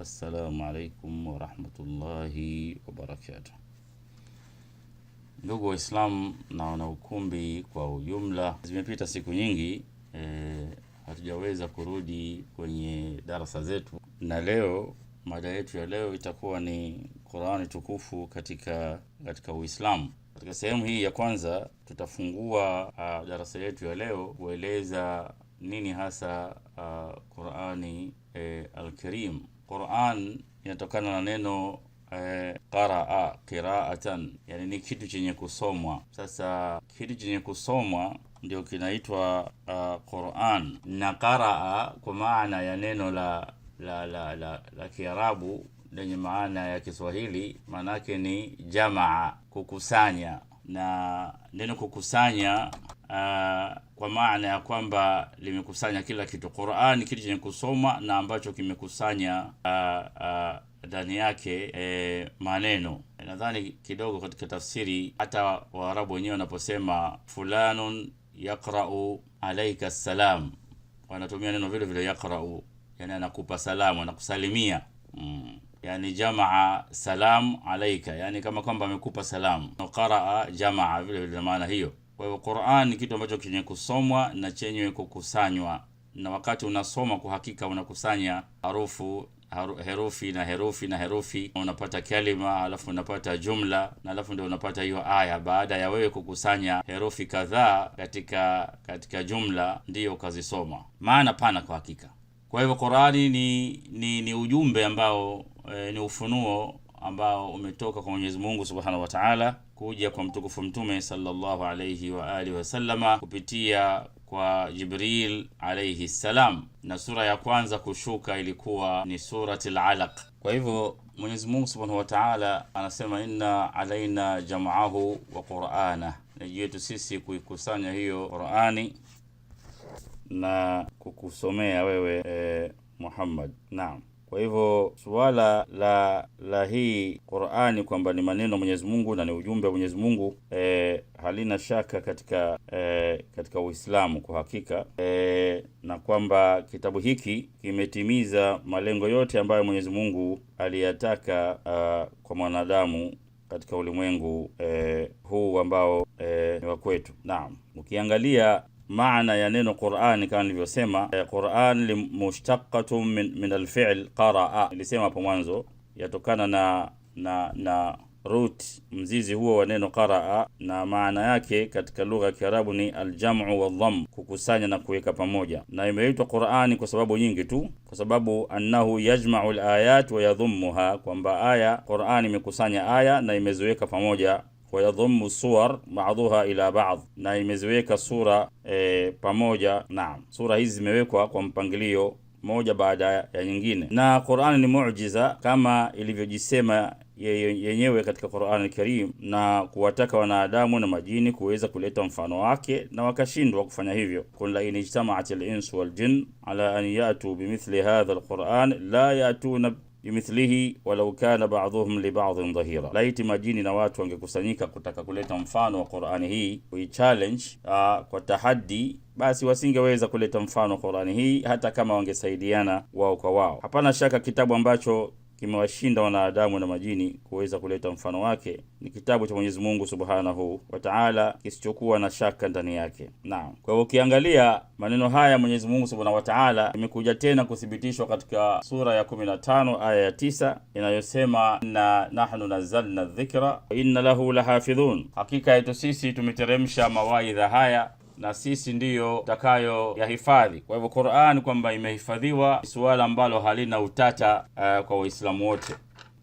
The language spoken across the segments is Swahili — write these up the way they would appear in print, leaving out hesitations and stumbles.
Assalamu alaikum wa rahmatullahi wa barakatuh. Ndugu Waislamu na wanaukumbi kwa ujumla, zimepita siku nyingi hatujaweza kurudi kwenye darasa zetu, na leo mada yetu ya leo itakuwa ni Qur'ani tukufu katika Uislamu. Katika sehemu hii ya kwanza tutafungua darasa yetu ya leo kueleza nini hasa Qur'ani al-Karim. Qur'an inatokana na neno qaraa, qiraatan, yani ni kitu chenye kusomwa. Sasa kitu chenye kusomwa ndio kinaitwa Qur'an, na qaraa kwa maana ya neno la Kiarabu lenye maana ya Kiswahili, manake ni jamaa, kukusanya. Na neno kukusanya kwa maana ya kwamba limekusanya kila kitu. Qur'an kitu chenye kusoma na ambacho kimekusanya ndani yake maneno. Nadhani kidogo katika tafsiri, hata Waarabu wenyewe wanaposema fulanun yaqra'u alayka salam, wanatumia neno vile vile yaqra'u, yani anakupa salamu, anakusalimia. Yani jamaa salam alayka, yani kama kwamba amekupa salamu. Qaraa jamaa vile vile maana hiyo. Kwa hivyo Qur'an ni kitu ambacho chenye kusomwa na chenye kukusanywa, na wakati unasoma kwa hakika unakusanya herufi na herufi, unapata kalima, alafu unapata jumla, na alafu ndio unapata hiyo aya. Baada ya wewe kukusanya herufi kadhaa katika jumla, ndiyo ukazisoma. Maana pana kwa hakika. Kwa hivyo Qur'ani ni ujumbe ambao ni ufunuo ambao umetoka kwa Mwenyezi Mungu Subhanahu wa Ta'ala kuja kwa mtukufu Mtume sallallahu alayhi wa alihi wasallama kupitia kwa Jibril alayhi salam, na sura ya kwanza kushuka ilikuwa ni suratul Alaq. Kwa hivyo Mwenyezi Mungu Subhanahu wa Ta'ala anasema inna alaina jam'ahu wa qur'ana, ni yetu sisi kuikusanya hiyo Qur'ani na kukusomea wewe Muhammad. Naam. Kwa hivyo suala la hii Qur'ani kwamba ni maneno Mwenyezi Mungu na ni ujumbe wa Mwenyezi Mungu halina shaka katika Uislamu kwa hakika, na kwamba kitabu hiki kimetimiza malengo yote ambayo Mwenyezi Mungu aliyataka kwa mwanadamu katika ulimwengu huu ambao ni wa kwetu. Naam. Ukiangalia maana ya neno Qur'an kama nilivyosema, Qur'an mushtaqatun min al-fi'l qaraa. Nilisema hapo mwanzo yatokana na root, mzizi huo wa neno qaraa, na maana yake katika lugha ya Kiarabu ni al-jam'u wal-dhamm, kukusanya na kuweka pamoja. Na imeitwa Qur'ani kwa sababu nyingi tu, kwa sababu annahu yajma'u al-ayat wa yadhummuha, kwamba aya Qur'an imekusanya aya na imeziweka pamoja, wa yadhummu suwar ba'dhuha ila ba'd, na imeziweka sura pamoja. Naam, sura hizi zimewekwa kwa mpangilio moja baada ya nyingine. Na Qur'an ni muujiza kama ilivyojisema yenyewe katika Qur'an al-Karim, na kuwataka wanadamu na majini kuweza kuleta mfano wake na wakashindwa kufanya hivyo. Kun la in ijtama'at al-insu wal jinn ala an ya'tu bimithli hadha al-Qur'an la ya'tuna bimithlihi walau kana ba'dhuhum li ba'dhin dhahira. Laiti majini na watu wangekusanyika kutaka kuleta mfano wa Qur'ani hii, challenge kwa tahaddi, basi wasingeweza kuleta mfano wa Qur'ani hii hata kama wangesaidiana wao kwa wao. Hapana shaka kitabu ambacho kimewashinda wanadamu na majini kuweza kuleta mfano wake ni kitabu cha Mwenyezi Mungu Subhanahu wa Ta'ala, kisichokuwa na shaka ndani yake. Naam. Kwa hivyo ukiangalia maneno haya Mwenyezi Mungu Subhanahu wa Ta'ala imekuja tena kuthibitishwa katika sura ya 15 aya ya 9 inayosema inna nahnu nazzalna dhikra wa inna lahu lahafidhun, hakika yetu sisi tumeteremsha mawaidha haya na sisi ndiyo takayo yahifadhi. Kwa hivyo Qur'an kwamba imehifadhiwa suala ambalo halina utata kwa Waislamu wote.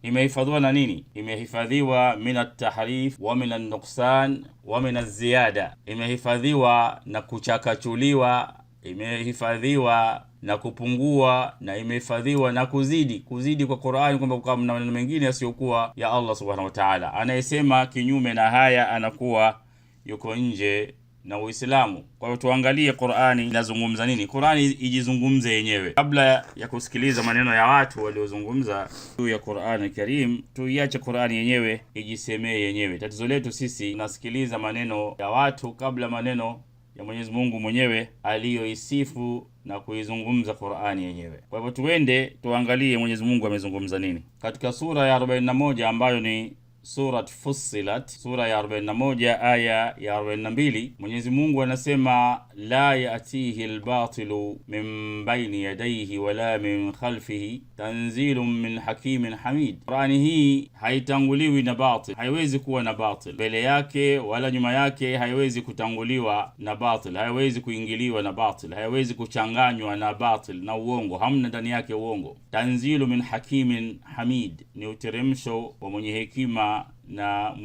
Imehifadhiwa na nini? Imehifadhiwa minat tahrif wa minan nuqsan wa minaz ziyada. Imehifadhiwa na kuchakachuliwa, imehifadhiwa na kupungua, na imehifadhiwa na kuzidi kwa Qur'an, kwamba kwa maneno mengine yasiyokuwa ya Allah Subhanahu wa Ta'ala. Anayesema kinyume na haya anakuwa yuko nje na Uislamu. Kwa hiyo tuangalie Qur'ani inazungumza nini. Qur'ani ijizungumze yenyewe. Kabla ya kusikiliza maneno ya watu waliozungumza juu ya Qur'ani Karim, tuiache Qur'ani yenyewe ijisemee yenyewe. Tatizo letu sisi tunasikiliza maneno ya watu kabla maneno ya Mwenyezi Mungu mwenyewe aliyoisifu na kuizungumza Qur'ani yenyewe. Kwa hivyo tuende tuangalie Mwenyezi Mungu amezungumza nini katika sura ya 41 ambayo ni Surat Fussilat, sura ya 41 aya ya 42. Mwenyezi Mungu anasema la ya'tihi al-batilu min bayni yadayhi wala min khalfihi tanzilun min hakimin hamid. Qur'ani hii haitanguliwi na batil, haiwezi kuwa na batil mbele yake wala nyuma yake, haiwezi kutanguliwa na batil, haiwezi kuingiliwa na batil, haiwezi kuchanganywa na batil na uongo, hamna ndani yake uongo. Tanzilu min hakimin hamid, ni uteremsho wa mwenye hekima na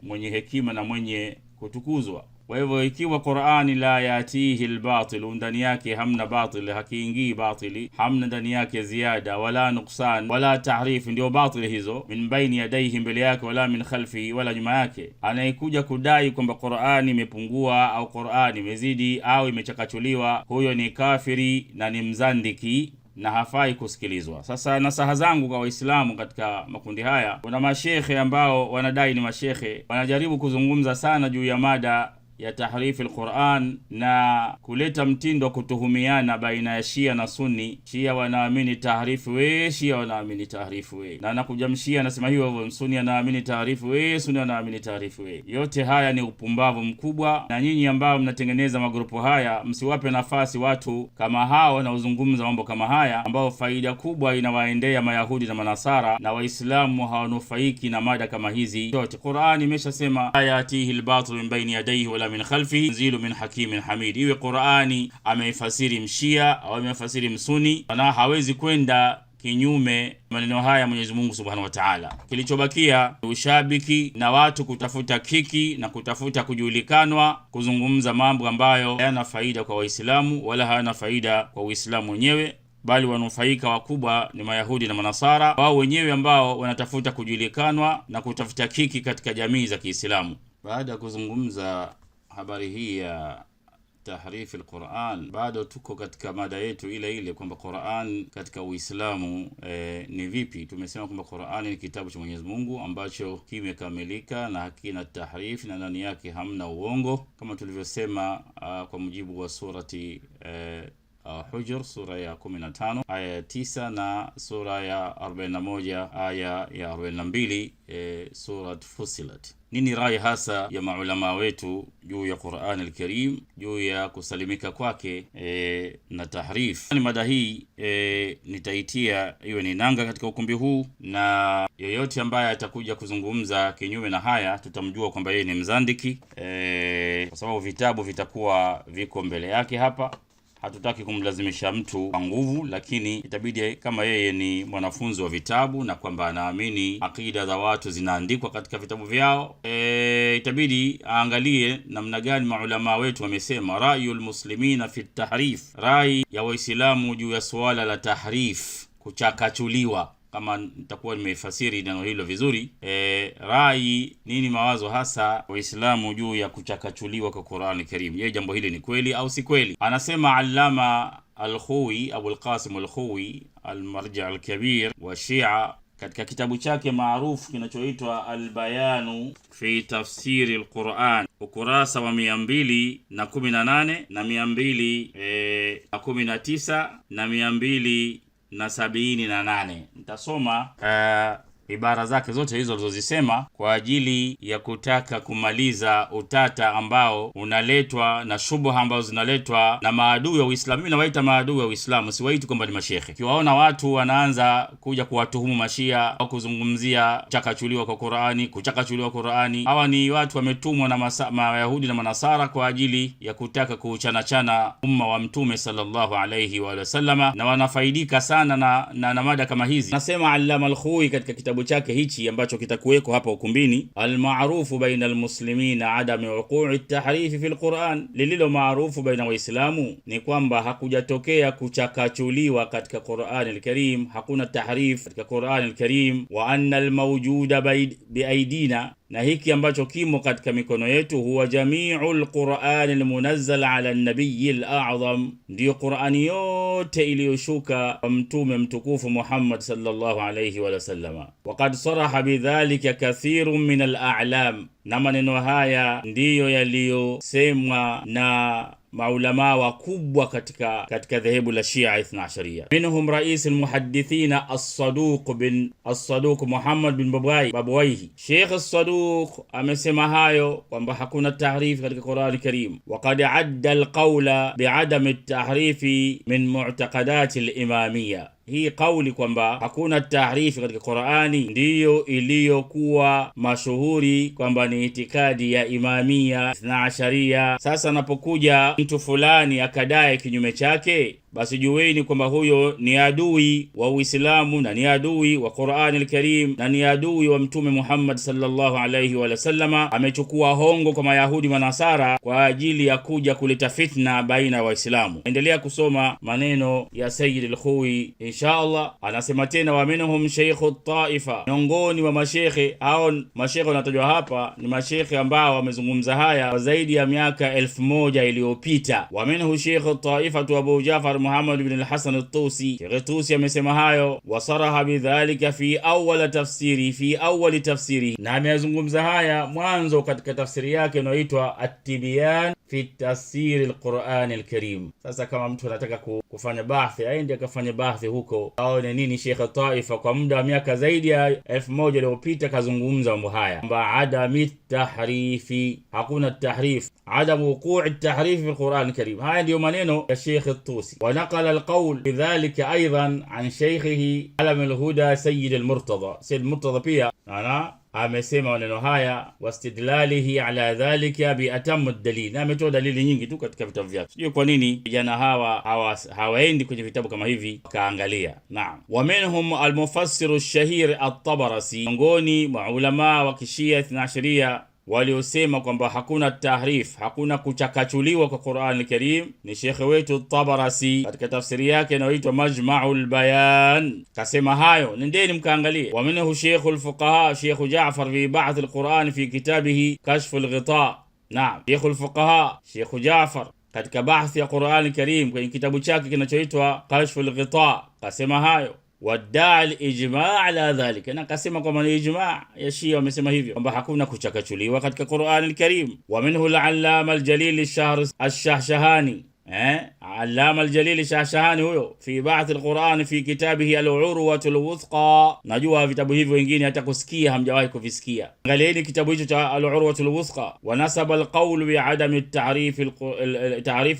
mwenye hekima na mwenye kutukuzwa. Kwa hivyo ikiwa Qur'ani la yatihi al-batil, ndani yake hamna batil, hakiingii batili, hamna ndani yake ziada wala nuksan wala tahrif, ndio batil hizo. Min baini yadayhi, mbele yake, wala min khalfihi, wala nyuma yake. Anayekuja kudai kwamba Qur'ani imepungua au Qur'ani imezidi au imechakachuliwa, huyo ni kafiri na ni mzandiki na hafai kusikilizwa. Sasa nasaha zangu kwa Waislamu katika makundi haya, kuna mashekhe ambao wanadai ni mashekhe, wanajaribu kuzungumza sana juu ya mada ya tahrifi al-Qur'an na kuleta mtindo kutuhumiana baina ya Shia na Sunni. Shia wanaamini tahrifu we, Shia wanaamini tahrifu we, na nakujamshia anasema hiyo, Sunni anaamini tahrifu we, Sunni anaamini tahrifu we. Yote haya ni upumbavu mkubwa, na nyinyi ambao mnatengeneza magrupu haya msiwape nafasi watu kama hao wanaozungumza mambo kama haya, ambao faida kubwa inawaendea Mayahudi na Manasara, na Waislamu hawanufaiki na mada kama hizi. Yote Qur'ani imeshasema ayatihi al-batil min bayni yadayhi wala min khalfihi tanzilu min hakimin hamid. Iwe Qur'ani ameifasiri mshia au ameifasiri msuni, na hawezi kwenda kinyume maneno haya Mwenyezi Mungu Subhanahu wa Ta'ala. Kilichobakia ni ushabiki na watu kutafuta kiki na kutafuta kujulikanwa, kuzungumza mambo ambayo hayana faida kwa Waislamu wala hayana faida kwa Uislamu wenyewe, bali wanufaika wakubwa ni Mayahudi na Manasara, wao wenyewe ambao wanatafuta kujulikanwa na kutafuta kiki katika jamii za Kiislamu. Baada ya kuzungumza habari hii ya tahrifi al-Qur'an, bado tuko katika mada yetu ile ile kwamba Qur'an katika Uislamu ni vipi. Tumesema kwamba Qur'an ni kitabu cha Mwenyezi Mungu ambacho kimekamilika na hakina tahrifi na ndani yake hamna uongo, kama tulivyosema kwa mujibu wa surati Hujr sura ya 15 aya ya 9 na sura ya 41 aya ya 42 surat Fussilat. Nini rai hasa ya maulama wetu juu ya Qur'an al-Karim, juu ya kusalimika kwake na tahrif? Ni mada hii nitaitia iwe ni nanga katika ukumbi huu, na yoyote ambaye atakuja kuzungumza kinyume na haya tutamjua kwamba yeye ni mzandiki, kwa sababu vitabu vitakuwa viko mbele yake hapa. Hatutaki kumlazimisha mtu kwa nguvu, lakini itabidi kama yeye ni mwanafunzi wa vitabu na kwamba anaamini akida za watu zinaandikwa katika vitabu vyao, itabidi aangalie namna gani maulama wetu wamesema ra'yul muslimina fi tahrif, rai ya Waislamu juu ya swala la tahrif, kuchakachuliwa. Kama nitakuwa nimeifasiri neno hilo vizuri, rai nini, mawazo hasa Waislamu juu ya kuchakachuliwa kwa Qur'an al-Karim. Je, jambo hili ni kweli au si kweli? Anasema Allama al-Khuwi, Abu al-Qasim al-Khuwi, al-Marja' al-Kabir wa Shia, katika kitabu chake maarufu kinachoitwa Al-Bayanu fi Tafsiri al-Qur'an, ukurasa wa 218 na 219 na 278. Nitasoma ibara zake zote hizo alizozisema kwa ajili ya kutaka kumaliza utata ambao unaletwa na shubha ambazo zinaletwa na maadui wa Uislamu. Mimi nawaita maadui wa Uislamu, siwaiti kwamba ni mashekhe. Kiwaona watu wanaanza kuja kuwatuhumu mashia au kuzungumzia kuchakachuliwa kwa Qur'ani, kuchakachuliwa Qur'ani, hawa ni watu wametumwa na Mayahudi na Manasara kwa ajili ya kutaka kuuchanachana umma wa Mtume sallallahu alayhi wa sallama, na wanafaidika sana na mada kama hizi. Nasema Allama al-Khuwi katika kitabu chake hichi ambacho kitakuweko hapa ukumbini, al-ma'rufu baina al-muslimina adam wuqu'i at-tahrif fi al-Qur'an, lililo maarufu baina Waislamu ni kwamba hakujatokea kuchakachuliwa katika Qur'an al-Karim, hakuna tahrif katika Qur'an al-Karim, wa anna al-mawjuda biaidina, na hiki ambacho kimo katika mikono yetu, huwa jami'ul Qur'an al-munazzal ala an-nabiy al-a'zam, ndio Qur'ani yote iliyoshuka kwa mtume mtukufu Muhammad sallallahu alayhi wa sallam. Waqad saraha bidhalika kathirun min al-a'lam, na maneno haya ndiyo yaliyosemwa na maulama wakubwa katika dhehebu la Shia Ithna Asharia. Minhum rais almuhaddithina as-Saduq Muhammad bin Babwayhi. Sheikh as-Saduq amesema hayo kwamba hakuna tahrif katika Qur'an al-Karim, waqad adda al-qawla bi'adam at-tahrif min mu'taqadat al-imamiyya. Hii kauli kwamba hakuna tahrifi katika Qur'ani ndiyo iliyokuwa mashuhuri kwamba ni itikadi ya Imamia Ithna Asharia. Sasa napokuja mtu fulani akadai kinyume chake, basi jueni kwamba huyo ni adui wa Uislamu na ni adui wa Qur'an al-Karim na ni adui wa Mtume Muhammad sallallahu alayhi wa sallama. Amechukua hongo kwa Mayahudi na Nasara kwa ajili ya kuja kuleta fitna baina ya Waislamu. Endelea kusoma maneno ya Sayyid al-Khuwi inshallah. Anasema tena, wa minhum shaykhu at-Taifa, miongoni wa mashekhe au mashekhe wanatajwa hapa ni mashekhe ambao wamezungumza haya kwa zaidi ya miaka 1000 iliyopita. Wa minhu shaykhu at-Taifa Abu Ja'far Muhammad ibn al-Hasan al-Tusi. Sheikh Tusi amesema hayo, wasaraha bidhalika fi awwal tafsiri, na amezungumza haya mwanzo katika tafsiri yake inayoitwa At-Tibyan fi tafsir al-Qur'an al-Karim. Sasa kama mtu anataka kufanya bahthi, aende akafanya bahthi huko aone nini Sheikh Taifa kwa muda wa miaka zaidi ya 1000 iliyopita kazungumza mambo haya, kwamba adami tahrifi, hakuna tahrif, adamu wuqu'i at-tahrif fi al-Qur'an al-Karim. Haya ndio maneno ya Sheikh Tusi. ونقل القول بذلك أيضا عن شيخه علم الهدى سيد المرتضى pia amesema maneno haya, wastidlalihi ala dhalika bi atammu dalil, na ametoa dalili nyingi tu katika vitabu vyake. Sio kwa nini vijana hawaendi kwenye vitabu kama hivi kaangalia. Naam, wa minhum al-mufassir ash-shahir at-Tabarasi, miongoni mwa ulama wa Kishia Ithna Asharia waliosema kwamba hakuna tahrif, hakuna kuchakachuliwa kwa Qur'an al-Karim ni Sheikh wetu Tabarasi katika tafsiri yake inayoitwa Majma'ul Bayan. Kasema hayo, nendeni mkaangalie. Wa minhu Sheikh al-Fuqaha Sheikh Ja'far fi ba'th al-Qur'an fi kitabihi Kashf al-Ghita. Naam, Sheikh al-Fuqaha Sheikh Ja'far katika bahthi ya Qur'an al-Karim kwenye kitabu chake kinachoitwa Kashf al-Ghita kasema hayo. Wadaa al-ijma' ala dhalika, na kasema kwamba ni ijma' ya Shia wamesema hivyo kwamba hakuna kuchakachuliwa katika Qur'an al-Karim. Wa minhu al-allama al-jalil ash-Shahshahani, allama al-jalil ash-Shahshahani huyo fi ba'th al-Qur'an fi kitabihi al-Urwatu al-Wuthqa. Najua vitabu hivyo wengine hata kusikia hamjawahi kuvisikia. Angalieni kitabu hicho cha al-Urwatu al-Wuthqa. Wa nasaba al-qawl bi adami at-ta'rif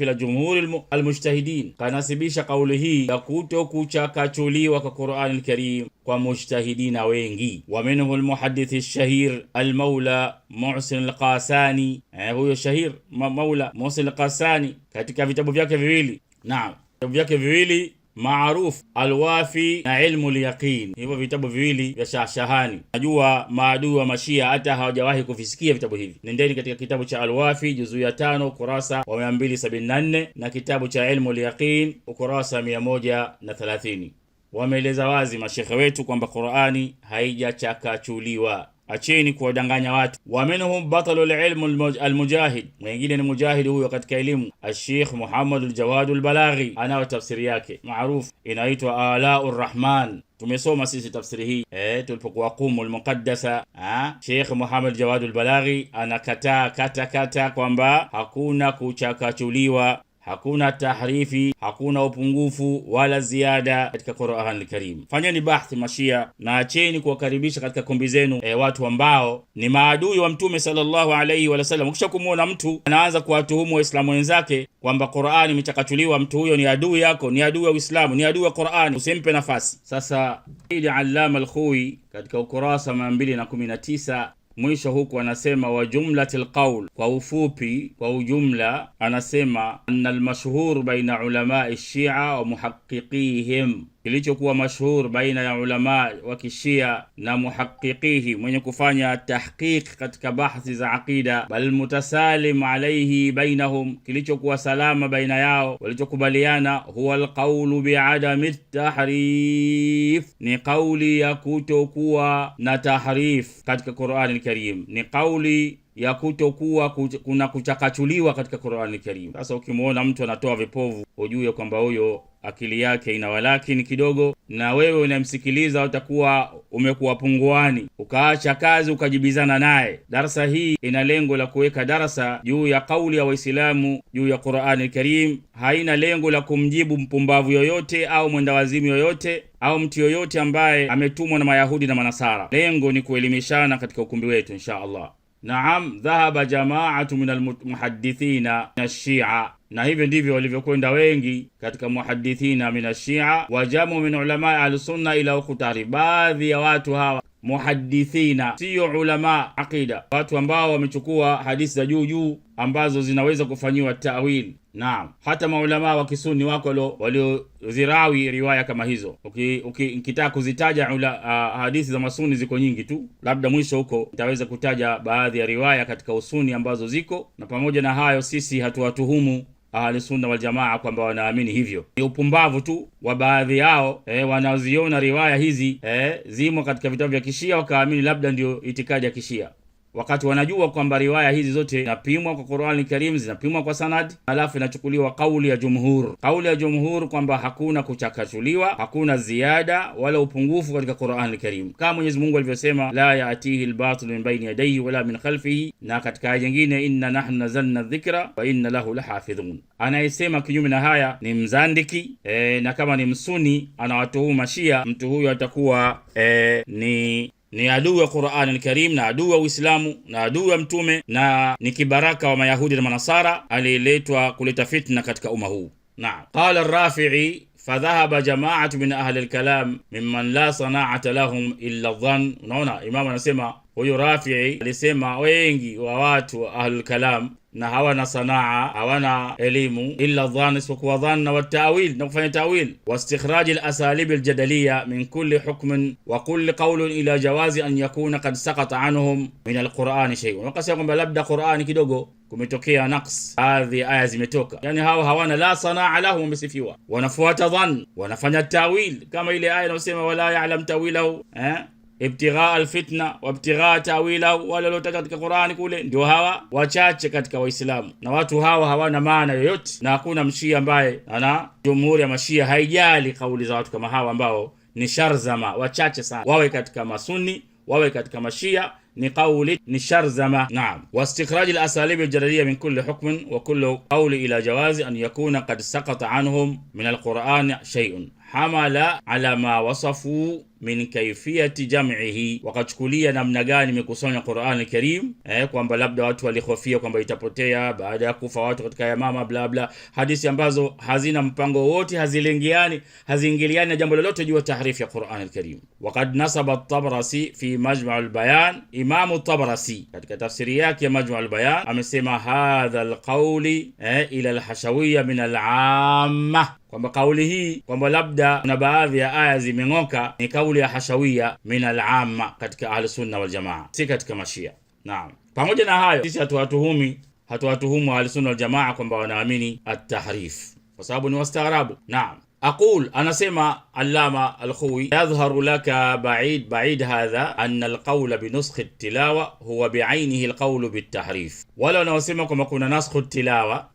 ila jumhur al-mujtahidin, kanasibisha kauli hii ya kutokuchakachuliwa kwa Qur'an al-Karim kwa mujtahidina wengi. Wa minhu al-muhaddith ash-shahir al-Mawla Muhsin al-Qasani, huyo shahir Mawla Muhsin al-Qasani katika vitabu vyake viwili, naam, vitabu vyake viwili maarufu Al-Wafi na Ilmu al-Yaqin. Hivyo vitabu viwili vya Shahshahani, najua maadui wa Mashia hata hawajawahi kuvisikia vitabu hivi. Nendeni katika kitabu cha Al-Wafi juzu ya 5 ukurasa wa 274 na kitabu cha Ilmu al-Yaqin ukurasa 130. Wameeleza wazi mashekhe wetu kwamba Qur'ani haijachakachuliwa. Acheni kuwadanganya watu. Wa minhum batalul ilm al-mujahid, mwingine ni mujahid huyo katika elimu, al-Sheikh Muhammad al-Jawad al-Balaghi, ana tafsiri yake maarufu inaitwa Alaur Rahman. Tumesoma sisi tafsiri hii tulipokuwa Qumul Muqaddasa. Sheikh Muhammad Jawad al-Balaghi anakataa kata kwamba hakuna kuchakachuliwa, hakuna tahrifi, hakuna upungufu wala ziada katika Qur'an al-Karim. Fanyeni bahthi Mashia na acheni kuwakaribisha katika kumbi zenu watu ambao ni maadui wa Mtume sallallahu alayhi wa sallam. Ukisha kumuona mtu anaanza kuwatuhumu Waislamu wenzake kwamba Qur'an imechakachuliwa, mtu huyo ni adui yako, ni adui wa Uislamu, ni adui wa Qur'an, usimpe nafasi. Sasa ili Allama al-Khuwi katika ukurasa 219 mwisho huku anasema, wa jumlatil qawl, kwa ufupi, kwa ujumla anasema, anna al-mashhur baina ulama ash-Shia wa muhaqqiqihim, kilichokuwa mashhur baina ya ulama wa kishia na muhaqqiqihi, mwenye kufanya tahqiq katika bahthi za aqida, bal mutasalim alayhi bainahum, kilichokuwa salama baina yao, walichokubaliana, huwa alqawlu bi'adami tahrif, ni kauli ya kutokuwa na tahrif katika Qur'an al-Karim, ni kauli ya kutokuwa kuna kuchakachuliwa katika Qur'an al-Karim. Sasa ukimuona mtu anatoa vipovu, ujue kwamba huyo akili yake ina walakini kidogo, na wewe unamsikiliza utakuwa umekuwa punguani, ukaacha kazi ukajibizana naye. Darasa hii ina lengo la kuweka darasa juu ya kauli ya Waislamu juu ya Qur'an al-Karim. Haina lengo la kumjibu mpumbavu yoyote au mwendawazimu yoyote au mtu yoyote ambaye ametumwa na Mayahudi na Manasara. Lengo ni kuelimishana katika ukumbi wetu insha Allah. Naam, dhahaba jama'atu min almuhaddithina min ash-Shia, na hivyo ndivyo walivyokwenda wengi katika muhaddithina min ash-Shia, wajamu min ulama al-sunna ila ukhtari. Baadhi ya watu hawa muhaddithina sio ulama aqida, watu ambao wamechukua hadithi za juu juu ambazo zinaweza kufanyiwa ta'wil. Naam, hata maulama wa kisuni wako waliozirawi riwaya kama hizo. Ukitaka kuzitaja hadithi za masuni ziko nyingi tu, labda mwisho huko nitaweza kutaja baadhi ya riwaya katika usuni ambazo ziko. Na pamoja na hayo, sisi hatuwatuhumu ahli sunna wal jamaa kwamba wanaamini hivyo. Ni upumbavu tu wa baadhi yao wanaziona riwaya hizi zimo katika vitabu vya kishia, wakaamini labda ndio itikadi ya kishia, wakati wanajua kwamba riwaya hizi zote zinapimwa kwa Qur'an al-Karim, zinapimwa kwa sanad, alafu inachukuliwa kauli ya jumhur. Kauli ya jumhur kwamba hakuna kuchakachuliwa, hakuna ziada wala upungufu katika Qur'an al-Karim, kama Mwenyezi Mungu alivyosema, la ya'tihi al-batil min bayni yadayhi wala min khalfihi, na katika aya nyingine, inna nahnu nazzalna dhikra wa inna lahu lahafidhun. Anayesema kinyume na haya ni mzandiki, na kama ni msuni anawatuhuma Shia, mtu huyo atakuwa ni adui wa Qur'an al-Karim na adui wa Uislamu na adui wa mtume na ni kibaraka wa Mayahudi na Manasara aliyeletwa kuleta fitna katika umma huu. Naam, qala ar-Rafi'i fadhahaba jama'atu min ahli al-kalam mimman la sana'ata lahum illa dhann. Unaona, imamu anasema, huyo Rafi'i alisema wengi wa watu wa ahli al-kalam na hawana sanaa, hawana elimu, illa dhann, isipokuwa dhanna wa ta'wil, na kufanya ta'wil, wa istikhraj al-asalib al-jadaliyya min kulli hukmin wa kulli qawlin ila jawazi an yakuna qad saqata anhum min al-Qur'an shay'un. Wakasema kwamba labda Qur'an kidogo kumetokea naqs, baadhi ya aya zimetoka. Yani hao hawana la sanaa lahum, wamesifiwa, wanafuata dhann, wanafanya ta'wil, kama ile aya inayosema wala ya'lam ta'wilahu ibtigha alfitna wa ibtigha ta'wila, wala lotaja katika Qur'ani kule. Ndio hawa wachache katika Waislamu, na watu hawa hawana maana yoyote, na hakuna mshia ambaye ana jumhuri ya mashia haijali kauli za watu kama hawa ambao ni sharzama, wachache sana, wawe katika masuni wawe katika mashia, ni kauli ni sharzama. Naam, wa istikhraj al-asalib al-jadaliyya min kulli hukmin wa kulli qawli ila jawazi an yakuna qad saqata anhum min al-Qur'an shay'un hamala ala ma wasafu min kaifiyati jam'ihi, wakachukulia namna gani imekusanya Qur'an al-Karim, kwamba labda watu walihofia kwamba itapotea baada ya kufa watu katika yamama bla bla, hadithi ambazo hazina mpango wote, haziingiliani na jambo lolote juu ya tahrif ya Qur'an al-Karim. Waqad nasaba at-Tabarasi fi Majma' al-Bayan, Imam at-Tabarasi katika tafsiri yake ya Majma' al-Bayan amesema hadha al-qawli ila al-hashawiyya min al-'amma, kwamba kauli hii kwamba labda kuna baadhi ya aya zimeng'oka ni kauli ya hashawia min al-amma katika ahli sunna wal jamaa, si katika mashia. Naam, pamoja na hayo sisi hatuwatuhumu ahli sunna wal jamaa kwamba wanaamini at-tahrif, kwa sababu ni wastaarabu. Naam, aqul, anasema Allama al-Khuwi, yadhharu laka ba'id hadha anna al-qawla bi nuskh at-tilawa huwa bi'aynihi al-qawlu bit-tahrif. Wala wanaosema kwamba kuna naskh at-tilawa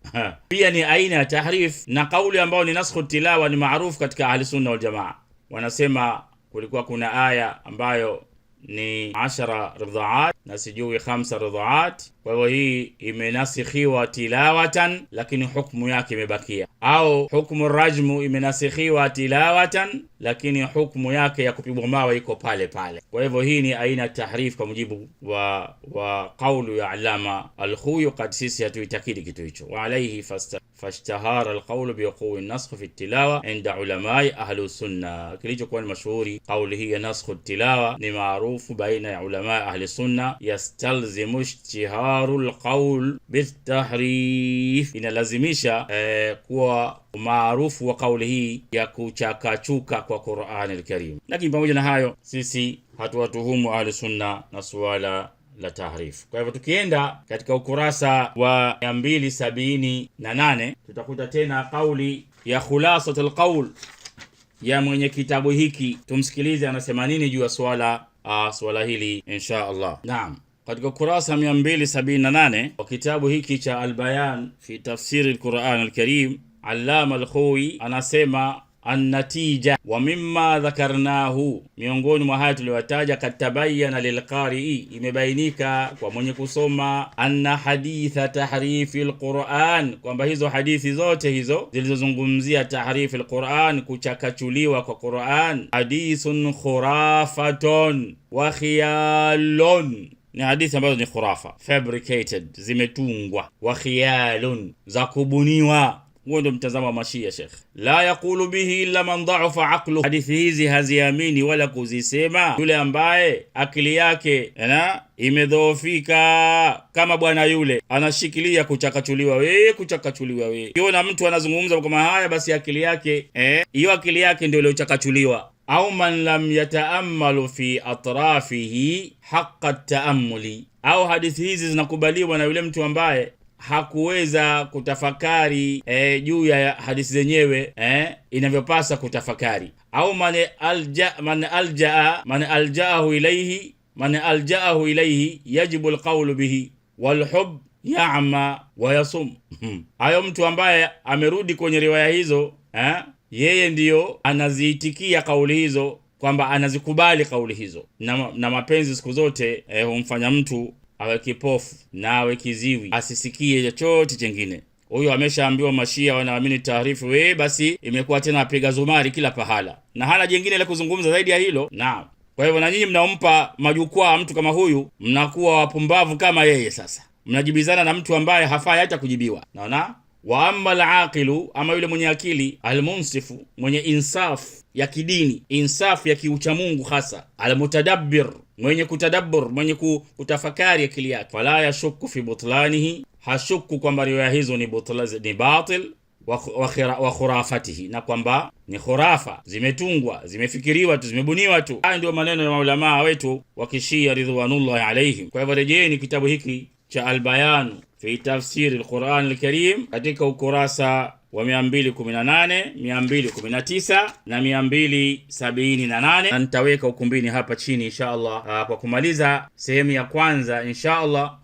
pia ni aina ya tahrif, na kauli ambayo ni naskh at-tilawa ni maarufu katika ahli sunna wal jamaa. Wanasema kulikuwa kuna aya ambayo ni 10 ridhaat na sijui 5 ridhaat, kwa hivyo hii imenasikhiwa tilawatan lakini hukumu yake imebakia, au hukumu rajmu imenasikhiwa tilawatan lakini hukumu yake ya kupigwa mawe iko pale pale. Kwa hivyo hii ni aina tahrif kwa mujibu wa kaulu ya Allama al-Khuwi, kad sisi hatuitakidi kitu hicho. Wa alayhi fashtahara al-qawlu bi quwwi an-nasakh fi at-tilawa inda ulamai ahli sunna. Kilichokuwa ni mashuhuri kauli hii ya nasakh at-tilawa ni maarufu baina ya ulama ahli sunna, yastalzimu ijtihad ishtiharul qawl bitahrif, inalazimisha kuwa maarufu wa kauli hii ya kuchakachuka kwa Qur'an al-Karim. Lakini pamoja na hayo, sisi hatuwatuhumu ahli sunna na suala la tahrif. Kwa hivyo tukienda katika ukurasa wa 278 tutakuta tena kauli ya khulasatul qawl ya mwenye kitabu hiki. Tumsikilize anasema nini juu ya swala hili insha Allah. Naam, katika ukurasa 278 wa kitabu hiki cha Al-Bayan fi tafsiri al-Qur'an al-Karim, Allama al-Khawi anasema an-natija wa mimma dhakarnahu, miongoni mwa haya tuliwataja, katabayana lilqari'i, imebainika kwa mwenye kusoma, anna haditha tahrifi al-Qur'an, kwamba hizo hadithi zote hizo zilizozungumzia tahrifi al-Qur'an, kuchakachuliwa kwa Qur'an, hadithun khurafatun wa khiyalun, ni hadithi ambazo ni khurafa, fabricated, zimetungwa, wa khiyalun, za kubuniwa. Huo ndio mtazamo wa Mashia Sheikh. La yaqulu bihi illa man dha'afa aqlu, hadithi hizi haziamini wala kuzisema yule ambaye akili yake imedhoofika, kama bwana yule anashikilia kuchakachuliwa wewe. Kiona mtu anazungumza kama haya, basi akili yake hiyo akili yake ndio iliyochakachuliwa. Au man lam yataammalu fi atrafihi haqqa ta'ammuli, au hadithi hizi zinakubaliwa na yule mtu ambaye hakuweza kutafakari juu ya hadithi zenyewe inavyopasa kutafakari. Au man alja'ahu ilayhi yajibu alqawlu bihi walhub ya'ma wa yasum. Hayo mtu ambaye amerudi kwenye riwaya hizo, yeye ndiyo anaziitikia kauli hizo, kwamba anazikubali kauli hizo, na mapenzi siku zote humfanya mtu awe kipofu na awe kiziwi, asisikie chochote chengine. Huyo ameshaambiwa Mashia wanaamini taarifu, basi imekuwa tena apiga zumari kila pahala, na hana jingine la kuzungumza zaidi ya hilo. Naam, kwa hivyo na nyinyi mnaompa majukwaa mtu kama huyu, mnakuwa wapumbavu kama yeye. Sasa mnajibizana na mtu ambaye hafai hata kujibiwa. Naona wa amma al-aqilu, ama yule mwenye akili, al-munsifu, mwenye insaf ya kidini, insaf ya kiucha Mungu, hasa al-mutadabbir, mwenye kutadabbur, mwenye kutafakari akili yake, fala yashukku fi butlanihi, hashukku kwamba riwaya hizo ni batil wa khurafatihi, na kwamba ni khurafa, zimetungwa, zimefikiriwa tu, zimebuniwa tu. Haya ndio maneno ya maulama wetu wa Kishia ridwanullahi alaihim. Kwa hivyo rejeeni kitabu hiki cha Al-Bayan fi tafsiri al-Qur'an al-Karim katika ukurasa wa 218, 219 na 278, na nitaweka ukumbini hapa chini insha Allah. Kwa kumaliza sehemu ya kwanza insha Allah,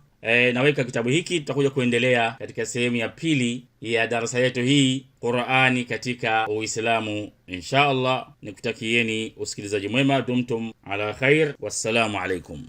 naweka kitabu hiki, tutakuja kuendelea katika sehemu ya pili ya darasa yetu hii, Qur'ani katika Uislamu insha Allah. Nikutakieni usikilizaji mwema, dumtum ala khair, wassalamu alaikum.